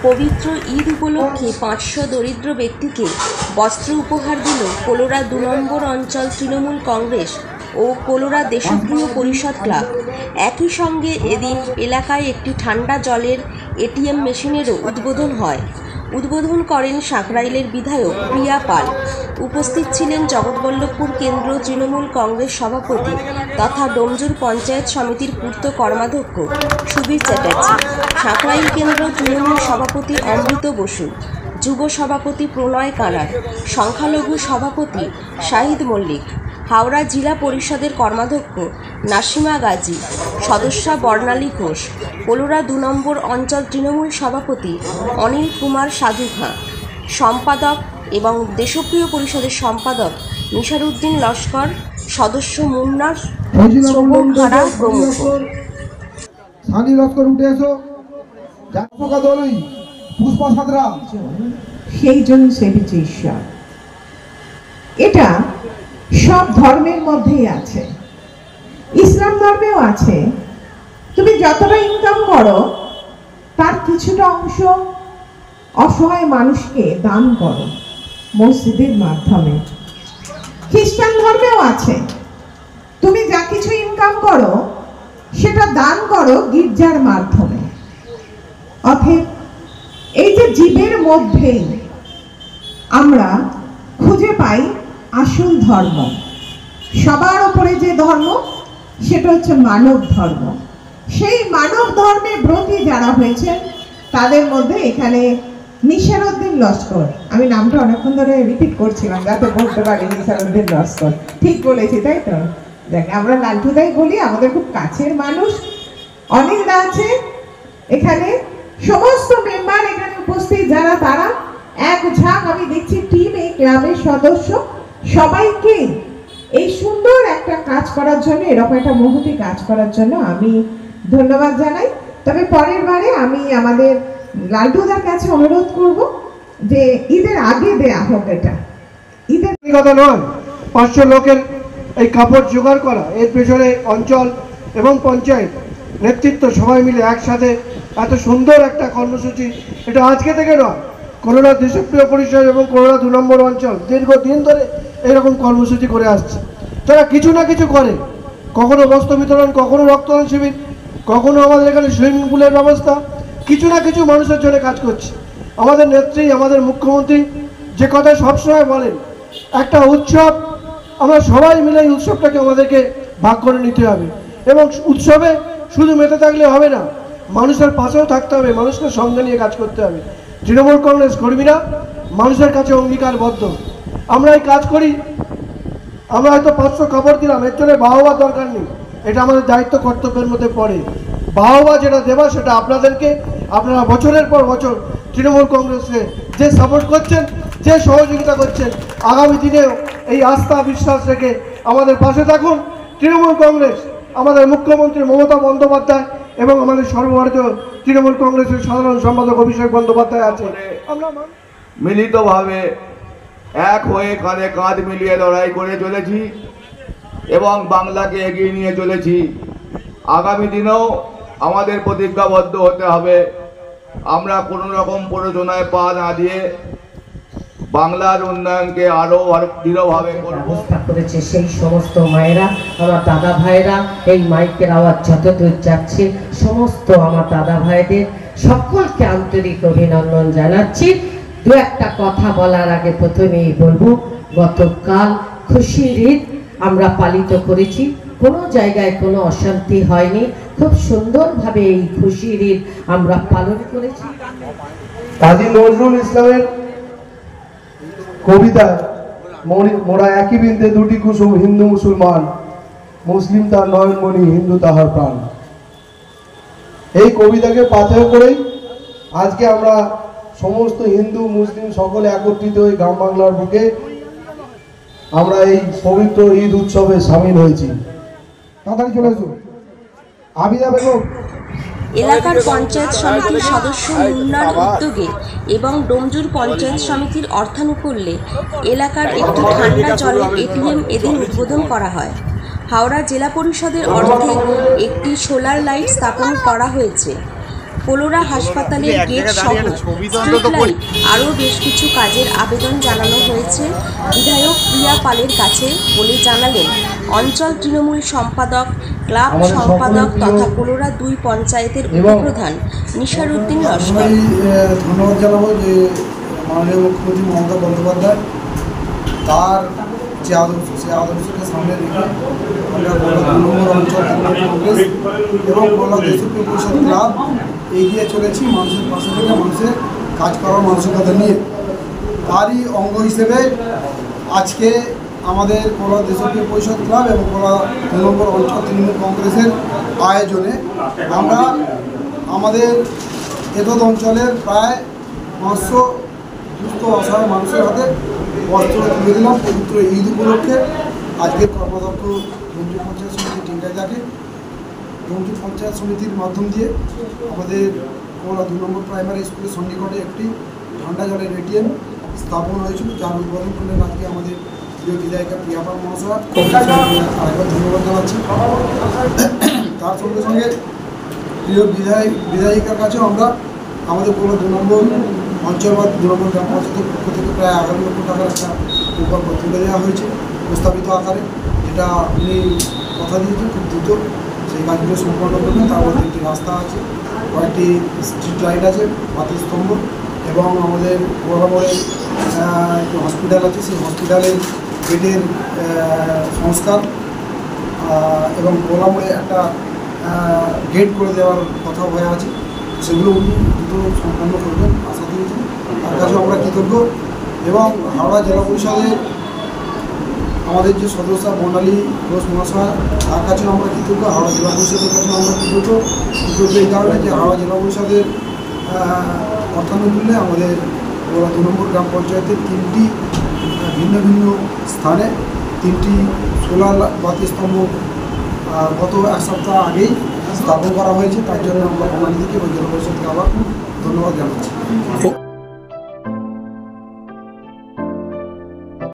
পবিত্র ঈদ উপলক্ষে 500 দরিদ্র ব্যক্তিকে বস্ত্র উপহার দিল কোলোরা 2 নম্বর অঞ্চল তৃণমূল কংগ্রেস ও কোলোরা দেশপ্রিয় পরিষদ ক্লাব। একই সঙ্গে এদিন এলাকায় একটি ঠান্ডা জলের এটিএম মেশিনেরও উদ্বোধন হয়। উদ্বোধন করেন সাঁকরাইলের বিধায়ক প্রিয়া পাল। উপস্থিত ছিলেন জগৎবল্লভপুর কেন্দ্র তৃণমূল কংগ্রেস সভাপতি তথা ডোমজুর পঞ্চায়েত সমিতির পূর্ত কর্মাধ্যক্ষ সুবীর চ্যাটার্জি, সাঁকরাইল কেন্দ্র তৃণমূল সভাপতি অমৃত বসু, যুব সভাপতি প্রণয় কানার, সংখ্যালঘু সভাপতি শাহিদ মল্লিক, হাওড়া জেলা পরিষদের কর্মাধ্যক্ষ নাসিমা গাজী, সদস্যা বর্ণালী ঘোষ, কোলোরা 2 নম্বর অঞ্চল তৃণমূল সভাপতি অনিল কুমার সাধু খাঁ, সম্পাদক এবং দেশপ্রিয় পরিষদের সম্পাদক নিসারউদ্দিন লস্কর, সদস্য মুন্না শ্রবণ ধারা প্রমুখ। সেই জন্য সেবিছে ঈশ্বর। এটা সব ধর্মের মধ্যেই আছে, ইসলাম ধর্মেও আছে। তুমি যতটা ইনকাম করো তার কিছুটা অংশ অসহায় মানুষকে দান করো মসজিদের মাধ্যমে। খ্রিস্টান ধর্মেও আছে, তুমি যা কিছু ইনকাম করো সেটা দান করো গির্জার মাধ্যমে। অতএব এই যে জীবের মধ্যেই আমরা খুঁজে পাই আসল ধর্ম, সবার উপরে যে ধর্ম সেটা হচ্ছে মানব ধর্ম। সেই মানব ধর্মে ব্রতী যারা হয়েছেন তাদের মধ্যে এখানে নিসারউদ্দিন লস্কর, আমি নামটা অনেকক্ষণ ধরে রিপিট করছিলাম যাতে বলতে পারি নিসারউদ্দিন লস্কর, ঠিক বলেছি তাই তো? দেখ, আমরা লালটুদাই বলি, আমাদের খুব কাছের মানুষ। অনিলদা আছে এখানে, সমস্ত মেম্বার এখানে উপস্থিত যারা, তারা এক ঝাঁক আমি দেখছি টিম, এই ক্লাবের সদস্য সবাইকে এই সুন্দর একটা কাজ করার জন্য, এরকম একটা মহতি কাজ করার জন্য আমি ধন্যবাদ জানাই। তবে পরের বারে আমি আমাদের লালটুদার কাছে অনুরোধ করব যে ঈদের আগে দেয়া হোক। এটা ঈদের কথা নয়, 500 লোকের এই কাপড় জোগাড় করা, এর পেছনে অঞ্চল এবং পঞ্চায়েত নেতৃত্ব সবাই মিলে একসাথে এত সুন্দর একটা কর্মসূচি, এটা আজকে থেকে নয়। কোলোরা দেশপ্রিয় পরিষদ এবং কোলোরা 2 নম্বর অঞ্চল দীর্ঘদিন ধরে এরকম কর্মসূচি করে আসছে। তারা কিছু না কিছু করে, কখনো বস্ত্র বিতরণ, কখনো রক্তদান শিবির, কখনো আমাদের এখানে সুইমিং পুলের ব্যবস্থা, কিছু না কিছু মানুষের জন্য কাজ করছে। আমাদের নেত্রী, আমাদের মুখ্যমন্ত্রী যে কথা সবসময় বলেন, একটা উৎসব, আমরা সবাই মিলে এই উৎসবটাকে আমাদেরকে ভাগ করে নিতে হবে এবং উৎসবে শুধু মেতে থাকলে হবে না, মানুষের পাশেও থাকতে হবে, মানুষকে সঙ্গে নিয়ে কাজ করতে হবে। তৃণমূল কংগ্রেস কর্মীরা মানুষের কাছে অঙ্গীকারবদ্ধ, আমরা এই কাজ করি। আমরা হয়তো 500 কাপড় দিলাম, এর জন্য বাহবার দরকার নেই, এটা আমাদের দায়িত্ব কর্তব্যের মধ্যে পড়ে। বাহবা যেটা দেওয়া সেটা আপনাদেরকে, আপনারা বছরের পর বছর তৃণমূল কংগ্রেসকে যে সাপোর্ট করছেন, যে সহযোগিতা করছেন, আগামী দিনেও এই আস্থা বিশ্বাস রেখে আমাদের পাশে থাকুন। তৃণমূল কংগ্রেস, আমাদের মুখ্যমন্ত্রী মমতা বন্দ্যোপাধ্যায় এবং আমাদের সর্বভারতীয় তৃণমূল কংগ্রেসের সাধারণ সম্পাদক অভিষেক বন্দ্যোপাধ্যায় আছে, আমরা মিলিতভাবে এক হয়ে কাঁধে কাঁধ মিলিয়ে লড়াই করে চলেছি এবং বাংলাকে এগিয়ে নিয়ে চলেছি। আগামী দিনেও আমাদের প্রতিজ্ঞাবদ্ধ হতে হবে, আমরা কোনো রকম প্ররোচনায় পা না দিয়ে বাংলার উন্নয়নকে আরো দৃঢ়ভাবে ব্যবস্থা করেছে। সেই সমস্ত মায়েরা, আমার দাদা ভাইরা, এই মাইকের আওয়াজ যতদূর যাচ্ছে সমস্ত আমার দাদা ভাইদের সকলকে আন্তরিক অভিনন্দন জানাচ্ছি। দু একটা কথা বলার আগে প্রথমেই বলবো, গতকাল খুশির ঈদ আমরা পালিত করেছি, কোনো জায়গায় কোনো অশান্তি হয়নি, খুব সুন্দরভাবে এই খুশির ঈদ আমরা পালন করেছি। কাজী নজরুল ইসলামের কবিতা, মোরা একই বৃন্তে দুটি কুসুম, হিন্দু মুসলমান, মুসলিম তার নয়নমণি, হিন্দু তাহার প্রাণ। এই কবিতাকে পাথেয় করেই আজকে আমরা সমস্ত হিন্দু মুসলিম সকলে একত্রিত হয়ে গ্রাম বাংলার বুকে আমরা এই পবিত্র ঈদ উৎসবে সামিল হয়েছি। তাড়াতাড়ি চলে আসুন। আবিদা বেগম এলাকার পঞ্চায়েত সমিতির সদস্য মুন্নার উদ্যোগে এবং ডোমজুর পঞ্চায়েত সমিতির অর্থানুকূল্যে এলাকার একটি ঠান্ডা জলের এটিএম এদিন উদ্বোধন করা হয়। হাওড়া জেলা পরিষদের অর্থে একটি সোলার লাইট স্থাপন করা হয়েছে। কোলোরা হাসপাতালের গেট সহ স্ট্রিট লাইট আরও বেশ কিছু কাজের আবেদন জানানো হয়েছে বিধায়ক প্রিয়া পালের কাছে বলে জানালেন অঞ্চল তৃণমূল সম্পাদক, ক্লাব সম্পাদক তথা কোলোরা 2 পঞ্চায়েতের উপপ্রধান নিশারউদ্দিন লস্কর। ধন্যবাদ জানাবো যে মাননীয় মুখ্যমন্ত্রী মমতা বন্দ্যোপাধ্যায় তার যে আদর্শ সেই আদর্শকে সামনে রেখে আমরা কোলা 2 নম্বর অঞ্চল তৃণমূল কংগ্রেস এবং কোলা দেশপ্রিয় পরিষদ ক্লাব এগিয়ে চলেছি মানুষের পাশে থেকে মানুষের কাজ করার মানসিকতা নিয়ে। তারই অঙ্গ হিসেবে আজকে আমাদের কোলা দেশপ্রিয় পরিষদ ক্লাব এবং কোলা 2 নম্বর অঞ্চল তৃণমূল কংগ্রেসের আয়োজনে আমরা আমাদের এতদ অঞ্চলের প্রায় 500 সুস্থ অসহায় মানুষের হাতে বস্ত্র তুলে দিলাম পবিত্র ঈদ উপলক্ষে। আজকের কর্মদক্ষ বঙ্কিম পঞ্চায়েত সমিতি টিঙ্গাইদাকে বঙ্কিম পঞ্চায়েত সমিতির মাধ্যম দিয়ে আমাদের কোলা 2 নম্বর প্রাইমারি স্কুলের সন্নিকটে একটি ঠান্ডা জলের এটিএম স্থাপন হয়েছিল, যার উদ্বোধন করলেন আজকে আমাদের প্রিয় বিধায়িকা প্রিয়া পাল মহাশয়। আরেকবার ধন্যবাদ জানাচ্ছি। তার সঙ্গে সঙ্গে প্রিয় বিধায়িকার কাছেও আমরা আমাদের কোলা 2 নম্বর অঞ্চল বা 2 নম্বর গ্রাম পঞ্চায়েতের পক্ষ থেকে প্রায় 11 লক্ষ টাকার একটা প্রকল্প তুলে দেওয়া হয়েছে প্রস্তাবিত আকারে, যেটা উনি কথা দিয়েছেন খুব দ্রুত সেই কাজগুলো সম্পন্ন করবেন। তার মধ্যে একটি রাস্তা আছে, কয়েকটি স্ট্রিট লাইট আছে, বাতি স্তম্ভ এবং আমাদের বরাবরে একটি হসপিটাল আছে, সেই হসপিটালের বেডের সংস্কার এবং গোলামে একটা গেট করে দেওয়ার কথা হয়ে আছে, সেগুলো উনি দ্রুত সম্পন্ন করবেন আশা দিয়েছেন। তার কাছে আমরা কৃতজ্ঞ। এবং হাওড়া জেলা পরিষদের আমাদের যে সদস্য বর্ণালী ঘোষ মহাশয়, তার কাছেও আমরা কৃতজ্ঞ। হাওড়া জেলা পরিষদের কাছেও আমরা কৃতজ্ঞ এই কারণে যে হাওড়া জেলা পরিষদের অর্থানুকূল্যে আমাদের 2 নম্বর গ্রাম পঞ্চায়েতের 3টি ভিন্ন ভিন্ন স্থানে 3টি সোলার বাতি স্তম্ভ গত 1 সপ্তাহ আগেই স্থাপন করা হয়েছে। তার জন্য আমরা বর্ণালী থেকে ওই জেলা পরিষদকে আবার ধন্যবাদ জানাচ্ছি।